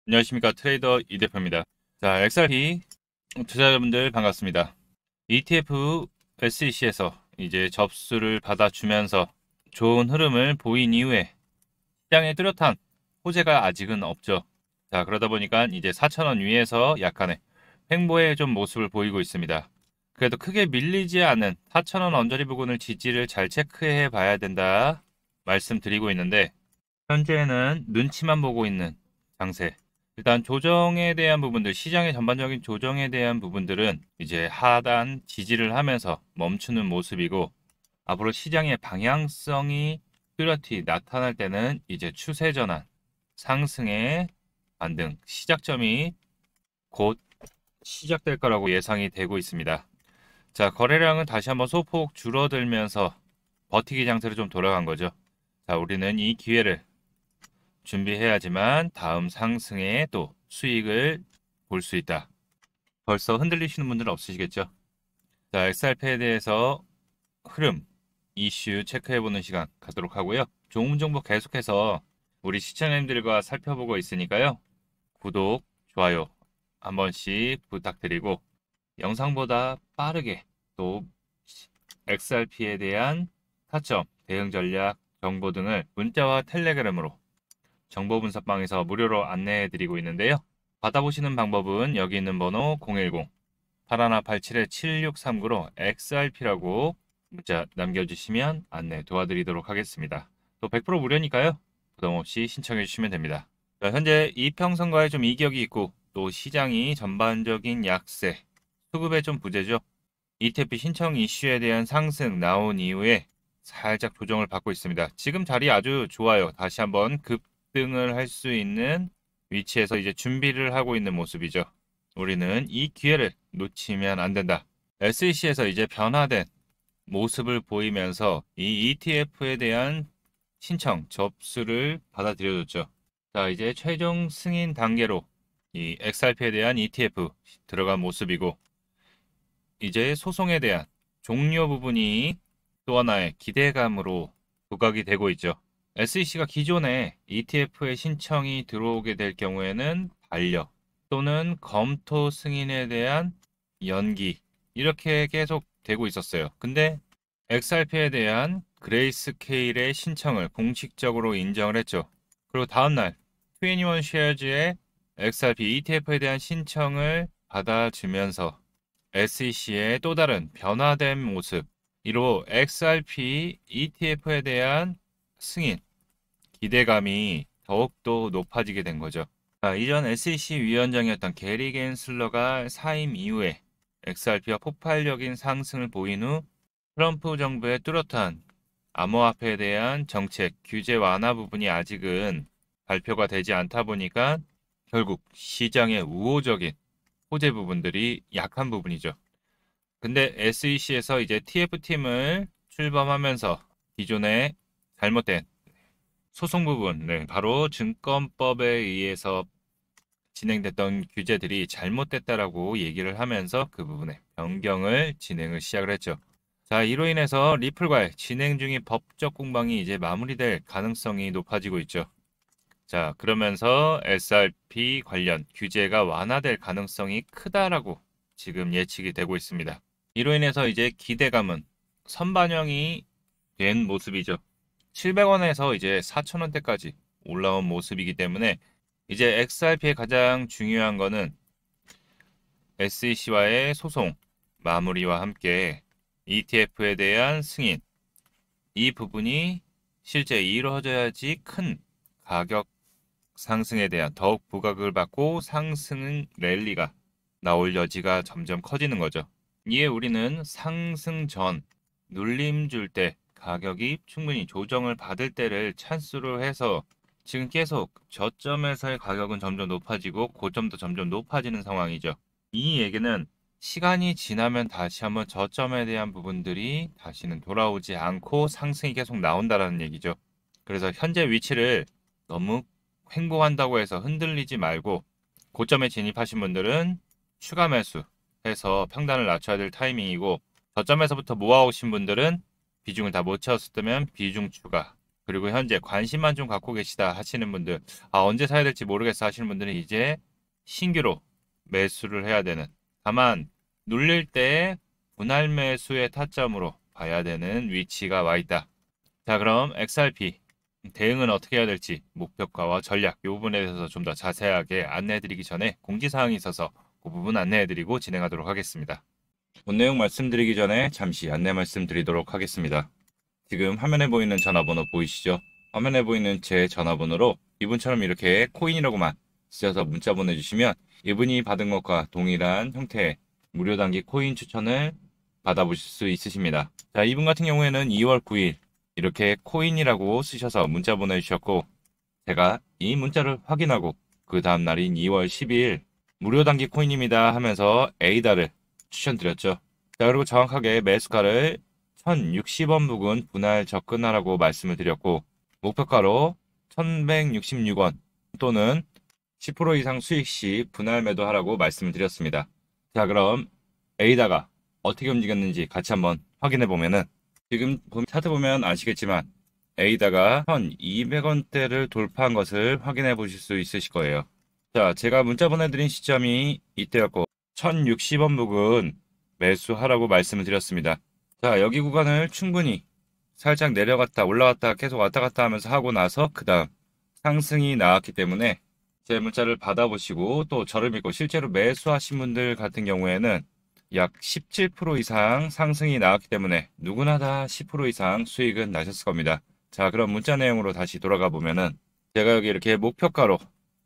안녕하십니까, 트레이더 이 대표입니다. 자, XRP 투자자분들 반갑습니다. ETF SEC에서 이제 접수를 받아주면서 좋은 흐름을 보인 이후에 시장에 뚜렷한 호재가 아직은 없죠. 자, 그러다 보니까 이제 4,000원 위에서 약간의 횡보의 좀 모습을 보이고 있습니다. 그래도 크게 밀리지 않은 4,000원 언저리 부근을 지지를 잘 체크해 봐야 된다 말씀드리고 있는데, 현재는 눈치만 보고 있는 장세. 일단 조정에 대한 부분들, 시장의 전반적인 조정에 대한 부분들은 이제 하단 지지를 하면서 멈추는 모습이고, 앞으로 시장의 방향성이 뚜렷이 나타날 때는 이제 추세 전환, 상승의 반등, 시작점이 곧 시작될 거라고 예상이 되고 있습니다. 자, 거래량은 다시 한번 소폭 줄어들면서 버티기 장세로 좀 돌아간 거죠. 자, 우리는 이 기회를 준비해야지만 다음 상승에 또 수익을 볼 수 있다. 벌써 흔들리시는 분들은 없으시겠죠? 자, XRP에 대해서 흐름, 이슈 체크해보는 시간 갖도록 하고요. 좋은 정보 계속해서 우리 시청자님들과 살펴보고 있으니까요. 구독, 좋아요 한 번씩 부탁드리고, 영상보다 빠르게 또 XRP에 대한 타점, 대응 전략, 정보 등을 문자와 텔레그램으로 정보 분석방에서 무료로 안내해 드리고 있는데요. 받아보시는 방법은 여기 있는 번호 010-8187-7639로 XRP라고 문자 남겨주시면 안내 도와드리도록 하겠습니다. 또 100% 무료니까요. 부담 없이 신청해 주시면 됩니다. 자, 현재 이평선과에 좀 이격이 있고, 또 시장이 전반적인 약세, 수급에 좀 부재죠. ETF 신청 이슈에 대한 상승 나온 이후에 살짝 조정을 받고 있습니다. 지금 자리 아주 좋아요. 다시 한번 급등을 할 수 있는 위치에서 이제 준비를 하고 있는 모습이죠. 우리는 이 기회를 놓치면 안 된다. SEC에서 이제 변화된 모습을 보이면서 이 ETF에 대한 신청 접수를 받아들여줬죠. 자, 이제 최종 승인 단계로 이 XRP에 대한 ETF 들어간 모습이고, 이제 소송에 대한 종료 부분이 또 하나의 기대감으로 부각이 되고 있죠. SEC가 기존에 ETF의 신청이 들어오게 될 경우에는 반려 또는 검토 승인에 대한 연기, 이렇게 계속 되고 있었어요. 근데 XRP에 대한 그레이스케일의 신청을 공식적으로 인정을 했죠. 그리고 다음날 21 쉐어즈의 XRP ETF에 대한 신청을 받아주면서 SEC의 또 다른 변화된 모습, 이로 XRP ETF에 대한 승인, 기대감이 더욱더 높아지게 된 거죠. 이전 SEC 위원장이었던 게리 겐슬러가 사임 이후에 XRP가 폭발적인 상승을 보인 후 트럼프 정부의 뚜렷한 암호화폐에 대한 정책, 규제 완화 부분이 아직은 발표가 되지 않다 보니까 결국 시장의 우호적인 호재 부분들이 약한 부분이죠. 근데 SEC에서 이제 TF팀을 출범하면서 기존의 잘못된 소송 부분, 네, 바로 증권법에 의해서 진행됐던 규제들이 잘못됐다라고 얘기를 하면서 그 부분에 변경을 진행을 시작을 했죠. 자, 이로 인해서 리플과의 진행 중인 법적 공방이 이제 마무리될 가능성이 높아지고 있죠. 자, 그러면서 SRP 관련 규제가 완화될 가능성이 크다라고 지금 예측이 되고 있습니다. 이로 인해서 이제 기대감은 선반영이 된 모습이죠. 700원에서 이제 4,000원대까지 올라온 모습이기 때문에 이제 XRP의 가장 중요한 거는 SEC와의 소송 마무리와 함께 ETF에 대한 승인, 이 부분이 실제 이루어져야지 큰 가격 상승에 대한 더욱 부각을 받고 상승 랠리가 나올 여지가 점점 커지는 거죠. 이에 우리는 상승 전 눌림 줄 때 가격이 충분히 조정을 받을 때를 찬스로 해서 지금 계속 저점에서의 가격은 점점 높아지고 고점도 점점 높아지는 상황이죠. 이 얘기는 시간이 지나면 다시 한번 저점에 대한 부분들이 다시는 돌아오지 않고 상승이 계속 나온다라는 얘기죠. 그래서 현재 위치를 너무 횡보한다고 해서 흔들리지 말고, 고점에 진입하신 분들은 추가 매수해서 평단을 낮춰야 될 타이밍이고, 저점에서부터 모아오신 분들은 비중을 다 못 채웠을 때면 비중 추가, 그리고 현재 관심만 좀 갖고 계시다 하시는 분들, 언제 사야 될지 모르겠어 하시는 분들은 이제 신규로 매수를 해야 되는, 다만 눌릴 때 분할 매수의 타점으로 봐야 되는 위치가 와 있다. 자, 그럼 XRP 대응은 어떻게 해야 될지 목표가와 전략 이 부분에 대해서 좀 더 자세하게 안내해드리기 전에 공지사항이 있어서 그 부분 안내해드리고 진행하도록 하겠습니다. 본 내용 말씀드리기 전에 잠시 안내 말씀드리도록 하겠습니다. 지금 화면에 보이는 전화번호 보이시죠? 화면에 보이는 제 전화번호로 이분처럼 이렇게 코인이라고만 쓰셔서 문자 보내주시면 이분이 받은 것과 동일한 형태의 무료 단기 코인 추천을 받아보실 수 있으십니다. 자, 이분 같은 경우에는 2월 9일 이렇게 코인이라고 쓰셔서 문자 보내주셨고, 제가 이 문자를 확인하고 그 다음 날인 2월 12일 무료 단기 코인입니다 하면서 에이다를 추천드렸죠. 자, 그리고 정확하게 매수가를 1060원 부근 분할 접근하라고 말씀을 드렸고, 목표가로 1166원 또는 10% 이상 수익 시 분할 매도하라고 말씀을 드렸습니다. 자, 그럼 에이다가 어떻게 움직였는지 같이 한번 확인해 보면은, 지금 차트 보면 아시겠지만 에이다가 1200원대를 돌파한 것을 확인해 보실 수 있으실 거예요. 자, 제가 문자 보내드린 시점이 이때였고 1060원 부근 매수하라고 말씀을 드렸습니다. 자, 여기 구간을 충분히 살짝 내려갔다 올라갔다 계속 왔다 갔다 하면서 하고 나서 그 다음 상승이 나왔기 때문에 제 문자를 받아보시고 또 저를 믿고 실제로 매수하신 분들 같은 경우에는 약 17% 이상 상승이 나왔기 때문에 누구나 다 10% 이상 수익은 나셨을 겁니다. 자, 그럼 문자 내용으로 다시 돌아가 보면은 제가 여기 이렇게 목표가로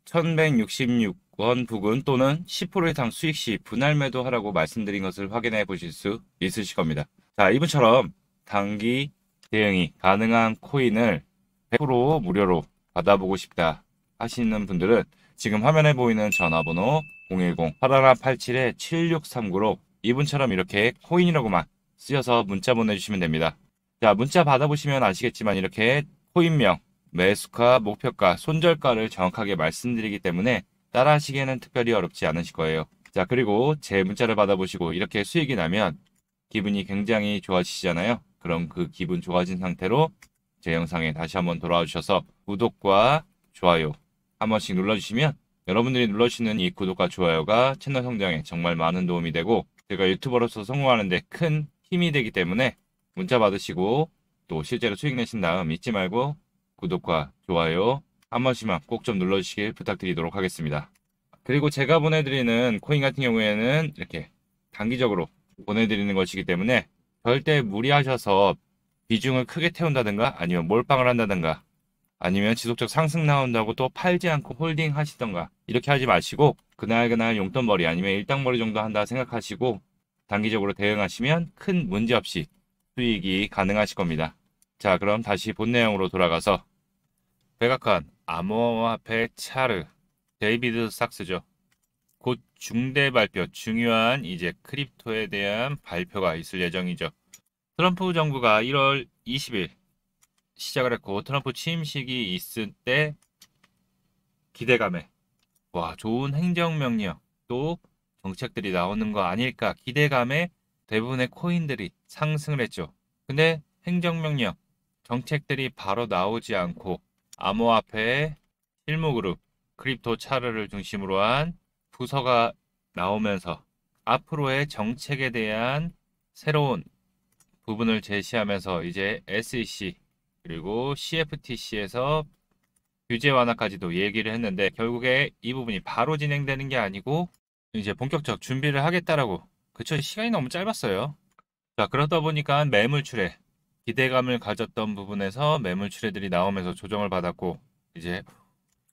1166원 부근 또는 10% 이상 수익 시 분할 매도하라고 말씀드린 것을 확인해 보실 수 있으실 겁니다. 자, 이분처럼 단기 대응이 가능한 코인을 100% 무료로 받아보고 싶다 하시는 분들은 지금 화면에 보이는 전화번호 010-8187-7639로 이분처럼 이렇게 코인이라고만 쓰셔서 문자 보내주시면 됩니다. 자, 문자 받아보시면 아시겠지만 이렇게 코인명, 매수가, 목표가, 손절가를 정확하게 말씀드리기 때문에 따라 하시기에는 특별히 어렵지 않으실 거예요. 자, 그리고 제 문자를 받아보시고 이렇게 수익이 나면 기분이 굉장히 좋아지시잖아요. 그럼 그 기분 좋아진 상태로 제 영상에 다시 한번 돌아와 주셔서 구독과 좋아요 한 번씩 눌러주시면 여러분들이 눌러주시는 이 구독과 좋아요가 채널 성장에 정말 많은 도움이 되고 제가 유튜버로서 성공하는 데 큰 힘이 되기 때문에 문자 받으시고 또 실제로 수익 내신 다음 잊지 말고 구독과 좋아요 한 번씩만 꼭 좀 눌러주시길 부탁드리도록 하겠습니다. 그리고 제가 보내드리는 코인 같은 경우에는 이렇게 단기적으로 보내드리는 것이기 때문에 절대 무리하셔서 비중을 크게 태운다든가 아니면 몰빵을 한다든가 아니면 지속적 상승 나온다고 또 팔지 않고 홀딩 하시던가 이렇게 하지 마시고 그날 용돈벌이 아니면 일당벌이 정도 한다 생각하시고 단기적으로 대응하시면 큰 문제 없이 수익이 가능하실 겁니다. 자, 그럼 다시 본 내용으로 돌아가서 백악관 암호화폐 차르 데이비드 삭스죠. 곧 중대 발표, 중요한 이제 크립토에 대한 발표가 있을 예정이죠. 트럼프 정부가 1월 20일 시작을 했고 트럼프 취임식이 있을 때 기대감에 좋은 행정명령 또 정책들이 나오는 거 아닐까 기대감에 대부분의 코인들이 상승을 했죠. 근데 행정명령 정책들이 바로 나오지 않고 암호화폐 실무그룹 크립토 차르를 중심으로 한 부서가 나오면서 앞으로의 정책에 대한 새로운 부분을 제시하면서 이제 SEC 그리고 CFTC에서 규제 완화까지도 얘기를 했는데 결국에 이 부분이 바로 진행되는 게 아니고 이제 본격적 준비를 하겠다라고. 그쵸, 시간이 너무 짧았어요. 자, 그러다 보니까 매물출회 기대감을 가졌던 부분에서 매물출회들이 나오면서 조정을 받았고 이제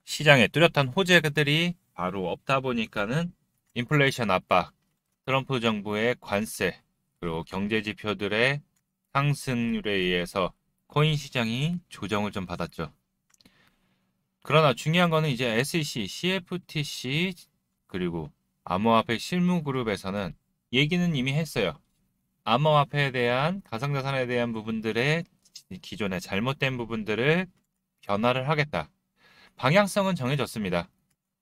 시장에 뚜렷한 호재들이 바로 없다 보니까는 인플레이션 압박, 트럼프 정부의 관세, 그리고 경제 지표들의 상승률에 의해서 코인 시장이 조정을 좀 받았죠. 그러나 중요한 거는 이제 SEC, CFTC 그리고 암호화폐 실무그룹에서는 얘기는 이미 했어요. 암호화폐에 대한 가상자산에 대한 부분들의 기존의 잘못된 부분들을 변화를 하겠다. 방향성은 정해졌습니다.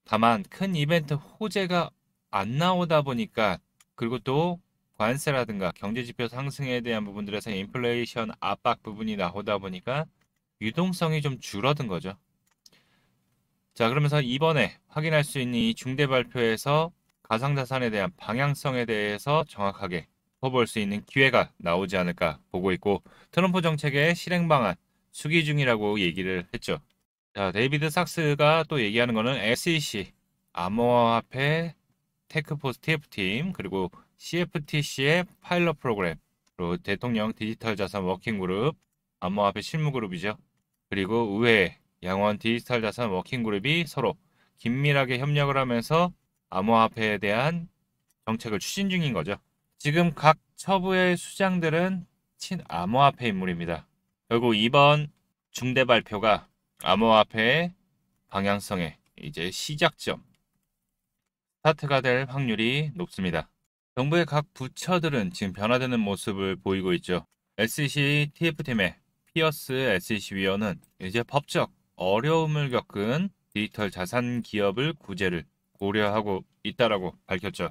다만 큰 이벤트 호재가 안 나오다 보니까 그리고 또 관세라든가 경제지표 상승에 대한 부분들에서 인플레이션 압박 부분이 나오다 보니까 유동성이 좀 줄어든 거죠. 자, 그러면서 이번에 확인할 수 있는 이 중대 발표에서 가상자산에 대한 방향성에 대해서 정확하게 짚어볼 수 있는 기회가 나오지 않을까 보고 있고, 트럼프 정책의 실행 방안 수기 중이라고 얘기를 했죠. 자, 데이비드 삭스가 또 얘기하는 거는 SEC, 암호화폐 테크포스 TF팀, 그리고 CFTC의 파일럿 프로그램, 그리고 대통령 디지털 자산 워킹그룹, 암호화폐 실무그룹이죠. 그리고 의회, 양원 디지털 자산 워킹그룹이 서로 긴밀하게 협력을 하면서 암호화폐에 대한 정책을 추진 중인 거죠. 지금 각 처부의 수장들은 친암호화폐 인물입니다. 결국 이번 중대 발표가 암호화폐의 방향성의 이제 시작점, 스타트가 될 확률이 높습니다. 정부의 각 부처들은 지금 변화되는 모습을 보이고 있죠. SEC TF팀의 피어스 SEC 위원은 이제 법적 어려움을 겪은 디지털 자산 기업을 구제를 고려하고 있다라고 밝혔죠.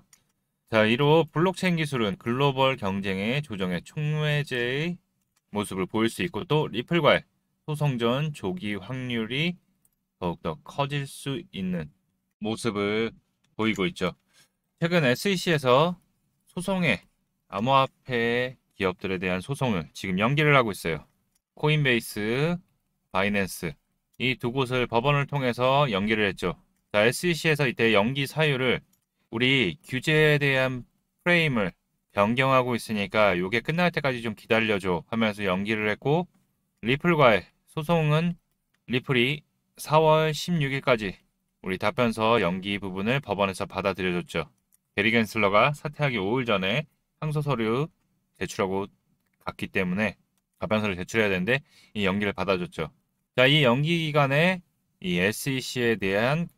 자, 이로 블록체인 기술은 글로벌 경쟁의 조정의 촉매제의 모습을 보일 수 있고, 또 리플과의 소송전 조기 확률이 더욱더 커질 수 있는 모습을 보이고 있죠. 최근 SEC에서 소송의 암호화폐 기업들에 대한 소송을 지금 연기를 하고 있어요. 코인베이스, 바이낸스 이 두 곳을 법원을 통해서 연기를 했죠. 자, SEC에서 이때 연기 사유를 우리 규제에 대한 프레임을 변경하고 있으니까 이게 끝날 때까지 좀 기다려줘 하면서 연기를 했고, 리플과의 소송은 리플이 4월 16일까지 우리 답변서 연기 부분을 법원에서 받아들여줬죠. 게리 겐슬러가 사퇴하기 5일 전에 항소 서류 제출하고 갔기 때문에 답변서를 제출해야 되는데 이 연기를 받아줬죠. 자, 이 연기 기간에 이 SEC에 대한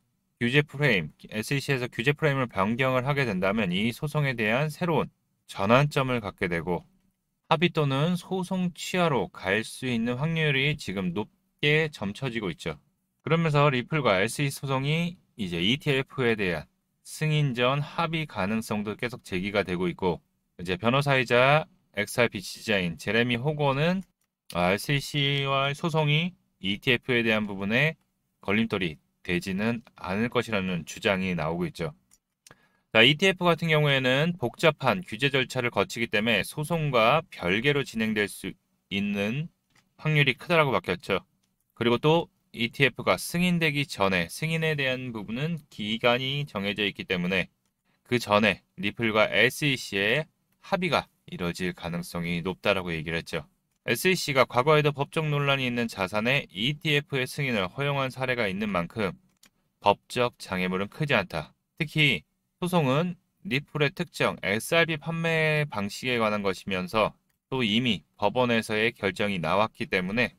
규제 프레임, SEC에서 규제 프레임을 변경을 하게 된다면 이 소송에 대한 새로운 전환점을 갖게 되고, 합의 또는 소송 취하로 갈 수 있는 확률이 지금 높게 점쳐지고 있죠. 그러면서 리플과 SEC 소송이 이제 ETF에 대한 승인 전 합의 가능성도 계속 제기가 되고 있고, 이제 변호사이자 XRP 지지자인 제레미 호거는 SEC와 소송이 ETF에 대한 부분에 걸림돌이 되지는 않을 것이라는 주장이 나오고 있죠. 자, ETF 같은 경우에는 복잡한 규제 절차를 거치기 때문에 소송과 별개로 진행될 수 있는 확률이 크다라고 밝혔죠. 그리고 또 ETF가 승인되기 전에 승인에 대한 부분은 기간이 정해져 있기 때문에 그 전에 리플과 SEC의 합의가 이뤄질 가능성이 높다라고 얘기를 했죠. SEC가 과거에도 법적 논란이 있는 자산의 ETF의 승인을 허용한 사례가 있는 만큼 법적 장애물은 크지 않다. 특히 소송은 리플의 특정 XRP 판매 방식에 관한 것이면서 또 이미 법원에서의 결정이 나왔기 때문에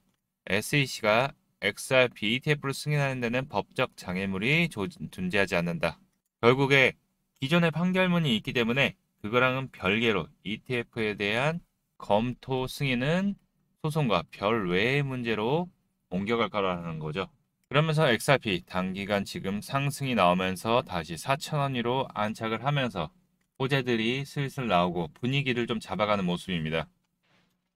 SEC가 XRP ETF를 승인하는 데는 법적 장애물이 존재하지 않는다. 결국에 기존의 판결문이 있기 때문에 그거랑은 별개로 ETF에 대한 검토 승인은 소송과 별 외의 문제로 옮겨갈 거라는 거죠. 그러면서 XRP 단기간 지금 상승이 나오면서 다시 4,000원 위로 안착을 하면서 호재들이 슬슬 나오고 분위기를 좀 잡아가는 모습입니다.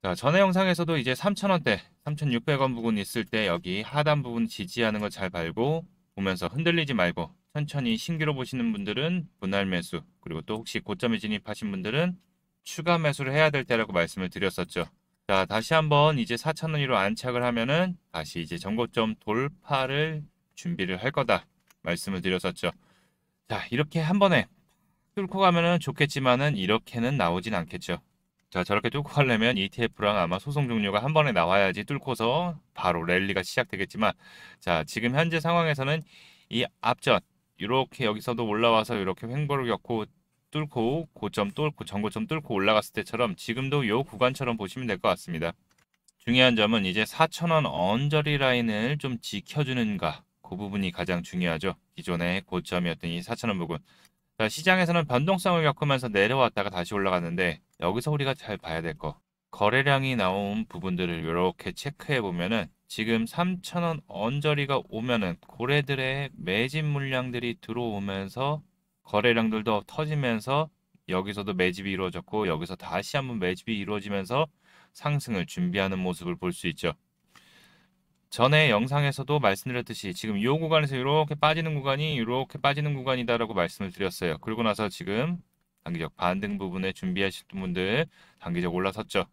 자, 전에 영상에서도 이제 3,000원대, 3,600원 부분 있을 때 여기 하단 부분 지지하는 거 잘 알고 보면서 흔들리지 말고 천천히 신규로 보시는 분들은 분할 매수, 그리고 또 혹시 고점에 진입하신 분들은 추가 매수를 해야 될 때라고 말씀을 드렸었죠. 자, 다시 한번 이제 4,000원 위로 안착을 하면은 다시 이제 전고점 돌파를 준비를 할 거다 말씀을 드렸었죠. 자, 이렇게 한 번에 뚫고 가면은 좋겠지만은 이렇게는 나오진 않겠죠. 자, 저렇게 뚫고 가려면 ETF랑 아마 소송 종료가 한 번에 나와야지 뚫고서 바로 랠리가 시작되겠지만, 자, 지금 현재 상황에서는 이 앞전 이렇게 여기서도 올라와서 이렇게 횡보를 겪고 뚫고 고점 뚫고 전고점 뚫고 올라갔을 때처럼 지금도 이 구간처럼 보시면 될 것 같습니다. 중요한 점은 이제 4,000원 언저리 라인을 좀 지켜주는가, 그 부분이 가장 중요하죠. 기존의 고점이었던 이 4,000원 부분. 자, 시장에서는 변동성을 겪으면서 내려왔다가 다시 올라갔는데 여기서 우리가 잘 봐야 될 거, 거래량이 나온 부분들을 이렇게 체크해 보면은 지금 3,000원 언저리가 오면은 고래들의 매집 물량들이 들어오면서 거래량들도 터지면서 여기서도 매집이 이루어졌고 여기서 다시 한번 매집이 이루어지면서 상승을 준비하는 모습을 볼 수 있죠. 전에 영상에서도 말씀드렸듯이 지금 이 구간에서 이렇게 빠지는 구간이 이렇게 빠지는 구간이다라고 말씀을 드렸어요. 그러고 나서 지금 단기적 반등 부분에 준비하실 분들 단기적 올라섰죠.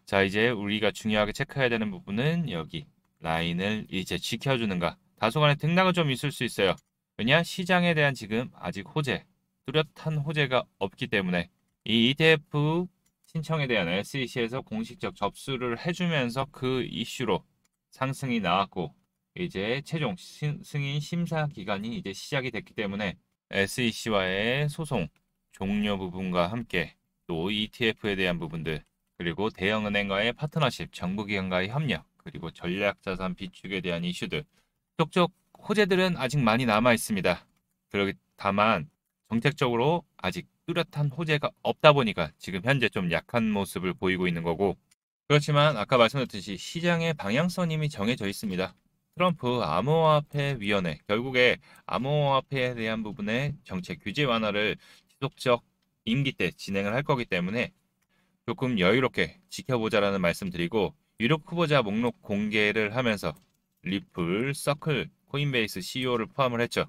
자, 이제 우리가 중요하게 체크해야 되는 부분은 여기 라인을 이제 지켜주는가. 다소간의 등락은 좀 있을 수 있어요. 왜냐? 시장에 대한 지금 아직 호재, 뚜렷한 호재가 없기 때문에 이 ETF 신청에 대한 SEC에서 공식적 접수를 해주면서 그 이슈로 상승이 나왔고 이제 최종 승인 심사 기간이 이제 시작이 됐기 때문에 SEC와의 소송 종료 부분과 함께 또 ETF에 대한 부분들 그리고 대형은행과의 파트너십, 정부기관과의 협력, 그리고 전략자산 비축에 대한 이슈들, 쪽쪽 호재들은 아직 많이 남아 있습니다. 그렇기 다만 정책적으로 아직 뚜렷한 호재가 없다 보니까 지금 현재 좀 약한 모습을 보이고 있는 거고 그렇지만 아까 말씀드렸듯이 시장의 방향성이 이미 정해져 있습니다. 트럼프 암호화폐위원회 결국에 암호화폐에 대한 부분의 정책 규제 완화를 지속적 임기 때 진행을 할 거기 때문에 조금 여유롭게 지켜보자라는 말씀드리고 유력 후보자 목록 공개를 하면서 리플, 서클, 코인베이스 CEO를 포함을 했죠.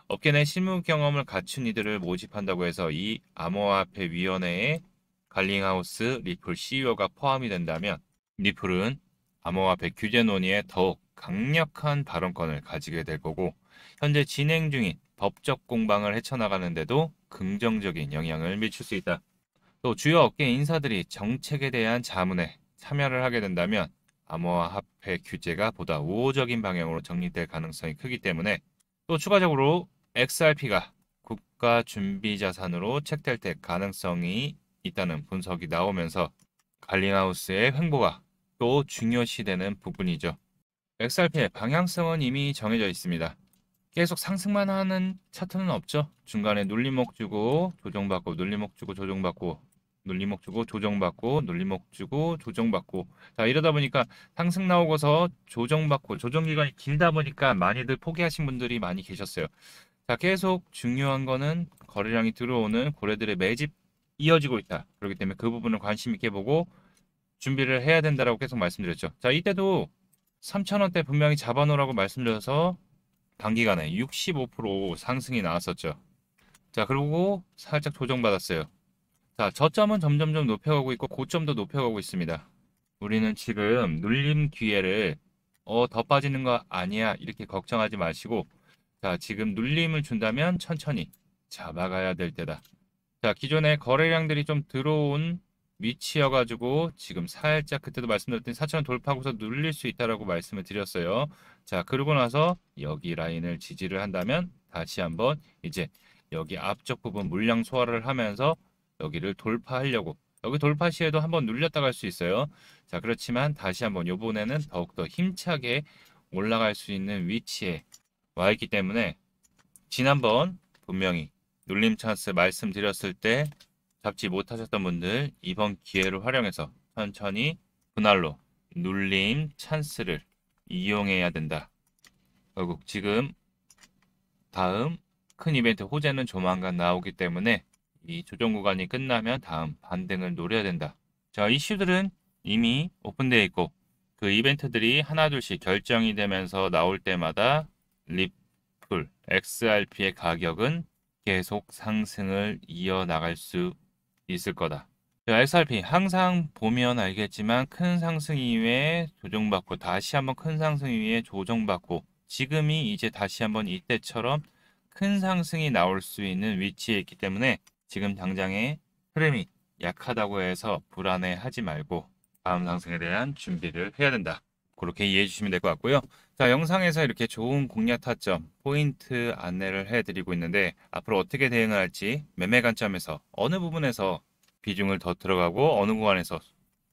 업계 내 실무 경험을 갖춘 이들을 모집한다고 해서 이 암호화폐 위원회에 갈링하우스 리플 CEO가 포함이 된다면 리플은 암호화폐 규제 논의에 더욱 강력한 발언권을 가지게 될 거고 현재 진행 중인 법적 공방을 헤쳐나가는데도 긍정적인 영향을 미칠 수 있다. 또 주요 업계 인사들이 정책에 대한 자문에 참여를 하게 된다면 암호화폐 규제가 보다 우호적인 방향으로 정리될 가능성이 크기 때문에 또 추가적으로 XRP가 국가 준비 자산으로 책될 가능성이 있다는 분석이 나오면서 갈링하우스의 횡보가 또 중요시되는 부분이죠. XRP의 방향성은 이미 정해져 있습니다. 계속 상승만 하는 차트는 없죠. 중간에 눌림목 주고 조정받고 눌림목 주고 조정받고 눌림목 주고 조정받고 눌림목 주고 조정받고 자 이러다 보니까 상승 나오고서 조정받고 조정 기간이 길다 보니까 많이들 포기하신 분들이 많이 계셨어요. 자 계속 중요한 거는 거래량이 들어오는 고래들의 매집 이어지고 있다. 그렇기 때문에 그 부분을 관심 있게 보고 준비를 해야 된다라고 계속 말씀드렸죠. 자 이때도 3,000원대 분명히 잡아놓으라고 말씀드려서 단기간에 65% 상승이 나왔었죠. 자, 그리고 살짝 조정받았어요. 자, 저점은 점점점 높여가고 있고 고점도 높여가고 있습니다. 우리는 지금 눌림 기회를 더 빠지는 거 아니야 이렇게 걱정하지 마시고 자, 지금 눌림을 준다면 천천히 잡아가야 될 때다. 자, 기존에 거래량들이 좀 들어온 위치여가지고 지금 살짝 그때도 말씀드렸더니 4,000원 돌파하고서 눌릴 수 있다라고 말씀을 드렸어요. 자, 그러고 나서 여기 라인을 지지를 한다면 다시 한번 이제 여기 앞쪽 부분 물량 소화를 하면서 여기를 돌파하려고 여기 돌파 시에도 한번 눌렸다 갈 수 있어요. 자, 그렇지만 다시 한번 요번에는 더욱더 힘차게 올라갈 수 있는 위치에 와 있기 때문에 지난번 분명히 눌림 찬스 말씀드렸을 때 잡지 못하셨던 분들 이번 기회를 활용해서 천천히 분할로 눌림 찬스를 이용해야 된다. 결국 지금 다음 큰 이벤트 호재는 조만간 나오기 때문에 이 조정 구간이 끝나면 다음 반등을 노려야 된다. 자, 이슈들은 이미 오픈되어 있고 그 이벤트들이 하나둘씩 결정이 되면서 나올 때마다 리플, XRP의 가격은 계속 상승을 이어나갈 수 있을 거다. XRP 항상 보면 알겠지만 큰 상승 이후에 조정받고 다시 한번 큰 상승 이후에 조정받고 지금이 이제 다시 한번 이때처럼 큰 상승이 나올 수 있는 위치에 있기 때문에 지금 당장의 흐름이 약하다고 해서 불안해하지 말고 다음 상승에 대한 준비를 해야 된다. 그렇게 이해해 주시면 될 것 같고요. 자, 영상에서 이렇게 좋은 공략 타점, 포인트 안내를 해드리고 있는데 앞으로 어떻게 대응을 할지 매매 관점에서 어느 부분에서 비중을 더 들어가고 어느 구간에서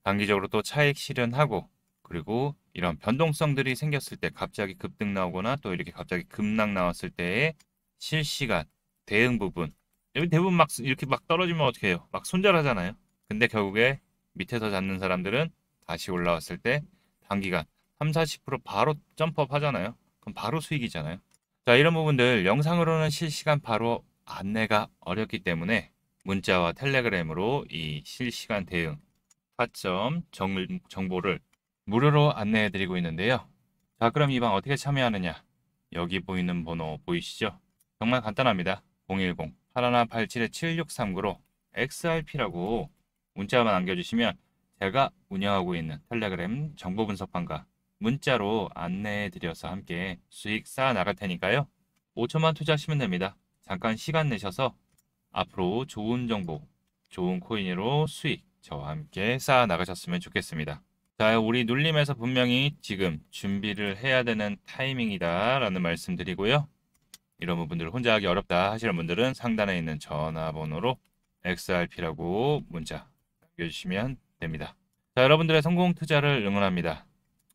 단기적으로 또 차익 실현하고 그리고 이런 변동성들이 생겼을 때 갑자기 급등 나오거나 또 이렇게 갑자기 급락 나왔을 때의 실시간 대응 부분 여기 대부분 막 이렇게 막 떨어지면 어떻게 해요? 막 손절하잖아요. 근데 결국에 밑에서 잡는 사람들은 다시 올라왔을 때 단기간 3, 40% 바로 점프업 하잖아요. 그럼 바로 수익이잖아요. 자, 이런 부분들 영상으로는 실시간 바로 안내가 어렵기 때문에 문자와 텔레그램으로 이 실시간 대응, 타점 정보를 무료로 안내해 드리고 있는데요. 자, 그럼 이 방 어떻게 참여하느냐? 여기 보이는 번호 보이시죠? 정말 간단합니다. 010-8187-7639로 XRP라고 문자만 남겨주시면 제가 운영하고 있는 텔레그램 정보 분석방과 문자로 안내해드려서 함께 수익 쌓아 나갈 테니까요. 5천만 투자하시면 됩니다. 잠깐 시간 내셔서 앞으로 좋은 정보, 좋은 코인으로 수익 저와 함께 쌓아 나가셨으면 좋겠습니다. 자, 우리 눌림에서 분명히 지금 준비를 해야 되는 타이밍이다 라는 말씀 드리고요. 이런 부분들 혼자 하기 어렵다 하시는 분들은 상단에 있는 전화번호로 XRP라고 문자 남겨주시면 됩니다. 자, 여러분들의 성공 투자를 응원합니다.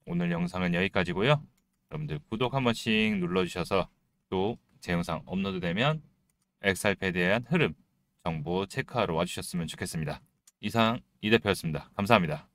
오늘 영상은 여기까지고요. 여러분들 구독 한 번씩 눌러주셔서 또 제 영상 업로드되면 XRP에 대한 흐름, 정보 체크하러 와주셨으면 좋겠습니다. 이상 이 대표였습니다. 감사합니다.